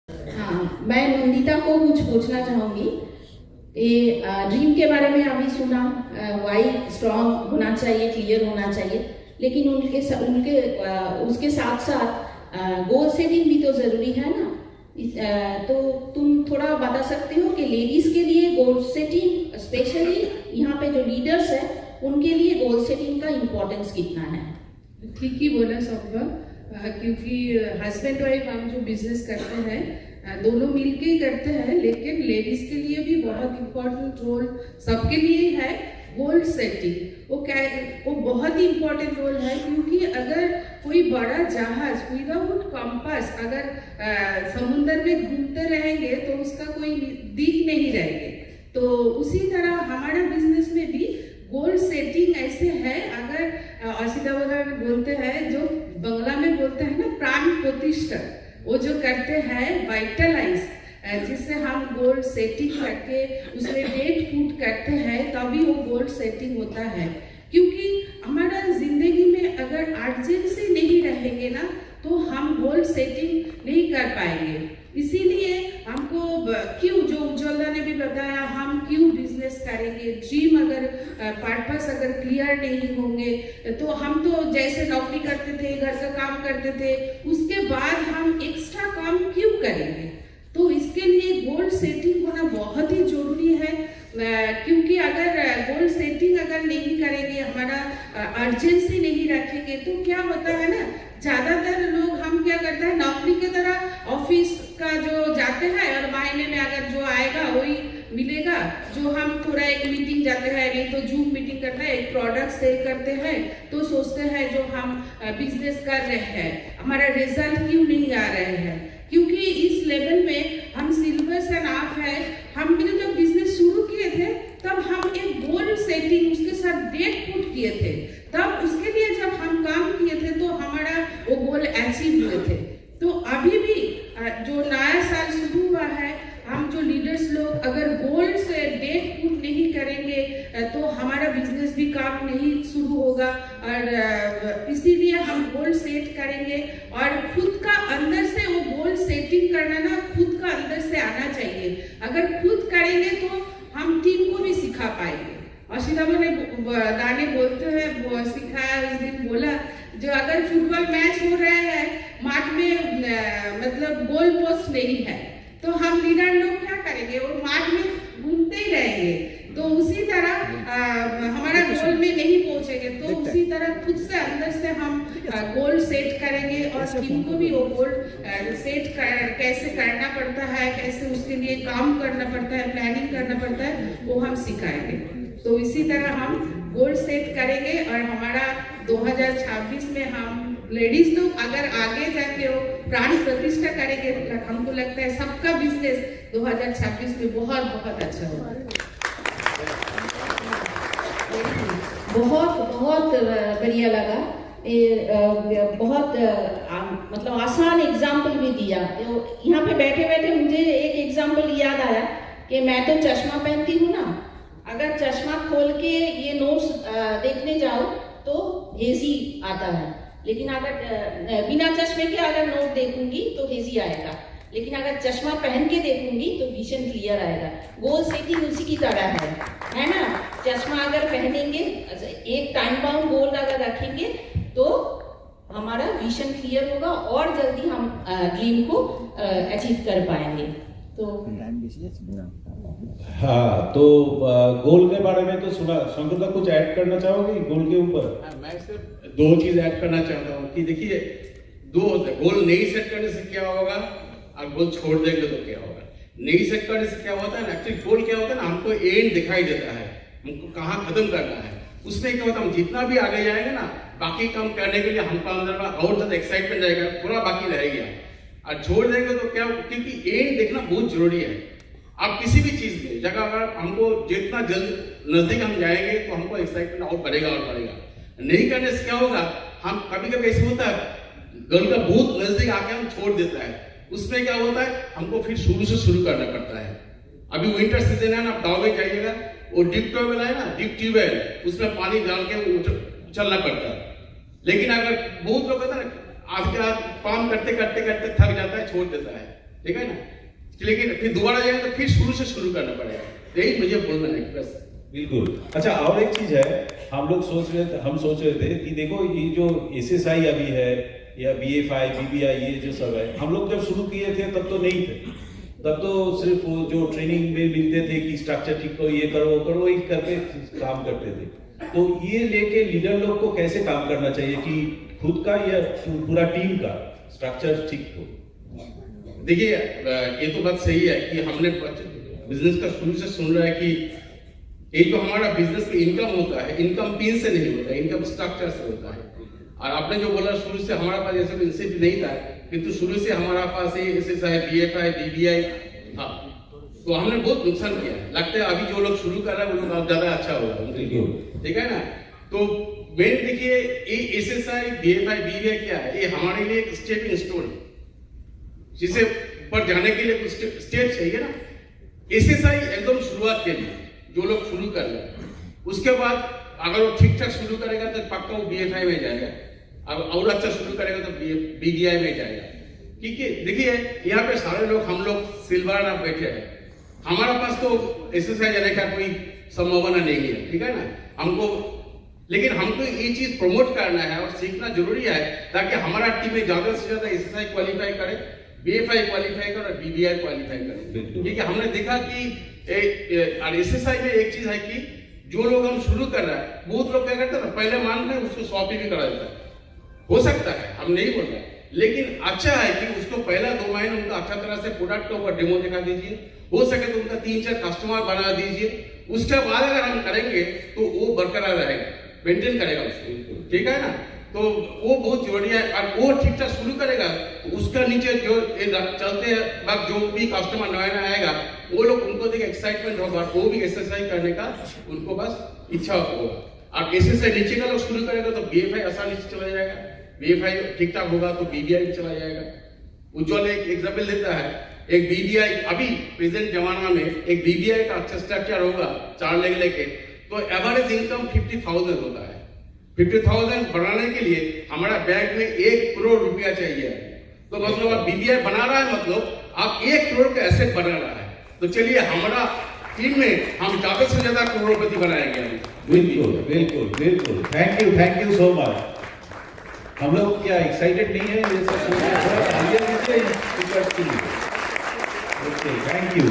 हाँ, मैं नंदिता को कुछ पूछना चाहूँगी। ये ड्रीम के बारे में अभी सुना, वाई स्ट्रॉन्ग होना चाहिए, क्लियर होना चाहिए, लेकिन उसके साथ साथ गोल सेटिंग भी तो ज़रूरी है ना। तो तुम थोड़ा बता सकते हो कि लेडीज़ के लिए गोल सेटिंग, स्पेशली यहाँ पे जो लीडर्स हैं उनके लिए गोल सेटिंग का इम्पोर्टेंस कितना है? ठीक ही बोला सबका, क्योंकि हस्बैंड वाइफ हम जो बिजनेस करते हैं दोनों मिलके ही करते हैं, लेकिन लेडीज के लिए भी बहुत इम्पोर्टेंट रोल सबके लिए है गोल सेटिंग। वो बहुत ही इम्पोर्टेंट रोल है, क्योंकि अगर कोई बड़ा जहाज विदाउट कंपास अगर समुद्र में घूमते रहेंगे तो उसका कोई दिख नहीं रहेंगे। तो उसी तरह हमारा बिजनेस में भी गोल सेटिंग ऐसे है, अगर असीदा बोलते हैं, जो बंगला में बोलते हैं ना प्राण प्रतिष्ठा, वो जो करते हैं वाइटलाइज, जिससे हम गोल सेटिंग करके उसमें डेट पुट करते हैं, तभी वो गोल सेटिंग होता है। क्योंकि हमारा जिंदगी में अगर अर्जेंसी नहीं रहेंगे ना तो हम गोल सेटिंग नहीं कर पाएंगे। इसीलिए हमको क्यों, जो उज्ज्वला ने भी बताया, हम क्यों बिजनेस करेंगे, ड्रीम अगर पर्पस अगर क्लियर नहीं होंगे तो हम तो जैसे नौकरी करते थे, घर का काम करते थे, उसके बाद हम एक्स्ट्रा काम क्यों करेंगे। तो इसके लिए गोल सेटिंग होना बहुत ही जरूरी है, क्योंकि अगर गोल सेटिंग अगर नहीं करेंगे, हमारा अर्जेंसी नहीं रखेंगे, तो क्या होता है ना, ज्यादातर लोग हम क्या करते हैं, नौकरी की तरह ऑफिस का जो जाते हैं और महीने में अगर जो आएगा वही मिलेगा। जो हम थोड़ा एक मीटिंग जाते हैं, नहीं तो जूम मीटिंग करते हैं, एक प्रोडक्ट सेल करते हैं, तो सोचते हैं जो हम बिजनेस कर रहे हैं हमारा रिजल्ट क्यों नहीं आ रहे हैं। क्योंकि इस लेवल में हम सिल्वर से नाफ है। हम भी जब बिजनेस शुरू किए थे तब हम एक गोल सेटिंग उसके साथ डेट पुट किए थे, तब उसके लिए जब हम काम किए थे तो हमारा वो गोल अचीव हुए थे। तो अभी भी जो नया साल शुरू हुआ है, हम जो लीडर्स लोग अगर गोल से डेट पुट नहीं करेंगे तो हमारा बिजनेस भी काम नहीं शुरू होगा। और इसीलिए हम गोल सेट करेंगे, और खुद का अंदर से वो गोल सेटिंग करना ना खुद का अंदर से आना चाहिए। अगर खुद करेंगे तो हम टीम को भी सिखा पाएंगे। अशिता ने दाने बोलते हैं, सिखाया उस दिन, बोला जो अगर फुटबॉल मैच हो रहा है माठ में मतलब गोल पोस्ट नहीं है तो हम लीडर लोग क्या करेंगे, वो माठ में घूमते ही रहेंगे। तो उसी तरह हमारा गोल में नहीं पहुंचेंगे, तो उसी तरह खुद से अंदर से हम गोल सेट करेंगे, और टीम को भी वो गोल सेट कैसे करना पड़ता है, कैसे उसके लिए काम करना पड़ता है, प्लानिंग करना पड़ता है, वो हम सिखाएंगे। तो इसी तरह हम गोल सेट करेंगे, और हमारा 2026 में हम लेडीज लोग अगर आगे जाके वो प्राण प्रतिष्ठा करेंगे, हमको लगता है सबका बिजनेस 2026 में बहुत बहुत अच्छा होगा। बहुत बहुत बढ़िया लगा। बहुत मतलब आसान एग्जाम्पल भी दिया। तो यहाँ पे बैठे बैठे मुझे एक एग्जाम्पल याद आया कि मैं तो चश्मा पहनती हूँ ना, अगर चश्मा खोल के ये नोट्स देखने जाओ तो हेजी आता है, लेकिन अगर बिना चश्मे के अगर नोट देखूंगी तो हेजी आएगा, लेकिन अगर चश्मा पहन के देखूंगी तो विजन क्लियर आएगा। गोल सेटिंग उसी की तरह है ना। चश्मा अगर पहनेंगे, एक टाइम बाउंड गोल अगर रखेंगे तो हमारा विजन क्लियर होगा और जल्दी हम ड्रीम को अचीव कर पाएंगे। तो हाँ, तो गोल के बारे में तो सुना, शंकर कुछ ऐड करना चाहोगे गोल के ऊपर? मैं सिर्फ दो चीज ऐड करना चाहता हूँ कि देखिए, दो होते हैं, गोल नहीं सेट करने से क्या होगा और गोल छोड़ देंगे तो क्या होगा। नहीं सेट करने से क्या होता है ना, एक्चुअली गोल क्या होता है ना, हमको एंड दिखाई देता है, हमको कहाँ खत्म करना है। उसमें क्या होता है, हम जितना भी आगे जाएंगे ना, बाकी काम करने के लिए हमको अंदर में और ज्यादा एक्साइटमेंट जाएगा, थोड़ा बाकी रह गया, और छोड़ देंगे तो क्या, क्योंकि एंड देखना बहुत जरूरी है। आप किसी भी चीज में जगह अगर हमको जितना जल्द नजदीक हम जाएंगे तो हमको एक्साइटमेंट और बढ़ेगा और बढ़ेगा। नहीं करने से क्या होगा, हम कभी कभी ऐसे होता है गोल का बहुत नजदीक आके हम छोड़ देता है, उसमें क्या होता है हमको फिर शुरू से शुरू करना पड़ता है। अभी विंटर सीजन है ना, आप गाँव में जाइएगा, वो डीप ट्यूबवेल है ना, डीप ट्यूबवेल, उसमें पानी डाल के चलना पड़ता है। लेकिन अगर बहुत लोग होता है ना, आज के रात काम करते करते करते थक जाता है, छोड़ देता है। ठीक है ना, लेकिन फिर दोबारा जाए तो फिर शुरू से शुरू करना पड़ेगा, यही मुझे बोलना है बस। बिल्कुल। अच्छा, और एक चीज है, हम सोच रहे थे कि देखो ये जो SSI अभी है या BFI BBI ये जो सब है, हम लोग जब शुरू किए थे तब तो नहीं थे, तब तो सिर्फ वो जो ट्रेनिंग में मिलते थे कि स्ट्रक्चर ठीक करो, ये करो वो करो, वही करके काम करते थे। तो ये लेके लीडर लोग को कैसे काम करना चाहिए कि खुद का या पूरा टीम का स्ट्रक्चर ठीक हो? देखिए ये तो बात सही है कि हमने बिजनेस का शुरू से सुन रहा है कि ये जो हमारा बिजनेस में इनकम होता है, इनकम पिन से नहीं होता है, इनकम स्ट्रक्चर से होता है। और आपने जो बोला शुरू से हमारे पास ऐसे इंसेंटिव नहीं था, किंतु शुरू से हमारा पास SSI BFI BBI था, तो हमने बहुत नुकसान किया। लगता है अभी जो लोग शुरू कर रहे हैं वो लोग ज्यादा अच्छा होगा, ठीक है ना। तो मेन देखिए ये SSI BFI BBI क्या है, ये हमारे लिए एक स्टेपिंग स्टोन, जिसे ऊपर जाने के लिए कुछ स्टेप चाहिए ना। SSI एकदम शुरुआत के लिए जो लोग शुरू कर रहे हैं, उसके बाद अगर वो ठीक ठाक शुरू करेगा तो पक्का वो BFI में जाएगा, और अच्छा शुरू करेगा तो BBI में जाएगा। ठीक है, देखिए यहाँ पे सारे लोग हम लोग सिल्वर ना बैठे हैं, हमारा पास तो SSI जाने का कोई संभावना नहीं है, ठीक है ना हमको, लेकिन हमको ये चीज प्रमोट करना है और सीखना जरूरी है ताकि हमारा टीम में ज्यादा से ज्यादा SSI क्वालिफाई करे, BFI क्वालिफाई करे और BBI क्वालिफाई करे। ठीक है, हमने देखा कि SSI में एक चीज है कि जो लोग हम शुरू कर रहे हैं, बहुत लोग क्या करते हैं ना, पहले मान में उसको शॉपिंग भी करा देता है, हो सकता है, हम नहीं बोल रहे, लेकिन अच्छा है कि उसको पहला 2 महीने उनका अच्छा तरह से प्रोडक्ट का डेमो दिखा दीजिए, हो सके तो उनका 3-4 कस्टमर बना दीजिए, उसके बाद अगर हम करेंगे तो वो बरकरार रहेगा, मेंटेन करेगा उसको, ठीक है ना। तो वो बहुत जरूरी है, और वो ठीक ठाक शुरू करेगा तो उसका नीचे जो चलते वक्त जो भी कस्टमर नया आएगा वो लोग, उनको देख एक्साइटमेंट होगा, वो भी SSI करने का उनको बस इच्छा होगा। और SSI नीचे का लोग शुरू करेगा तो BFI आसानी से चला जाएगा, BFI ठीक ठाक होगा तो BBI चला जाएगा। उज्जवल एक एग्जाम्पल देता है, एक BBI अभी प्रेजेंट जमाना में एक BBI का अच्छा स्ट्रक्चर होगा 4 लेग लेके, तो एवरेज इनकम 50,000 होता है। 50,000 बढ़ाने के लिए हमारा बैंक में 1 करोड़ रुपया चाहिए, तो मतलब आप BBI बना रहा है, मतलब आप 1 करोड़ का एसेट बना रहा है। तो चलिए हमारा टीम में हम ज्यादा से ज्यादा करोड़पति बनाएंगे। बिल्कुल बिल्कुल बिल्कुल, थैंक यू सो मच। हम लोग क्या एक्साइटेड नहीं है ये सब सुनकर? थोड़ा आगे लीजिए, ओके, थैंक यू।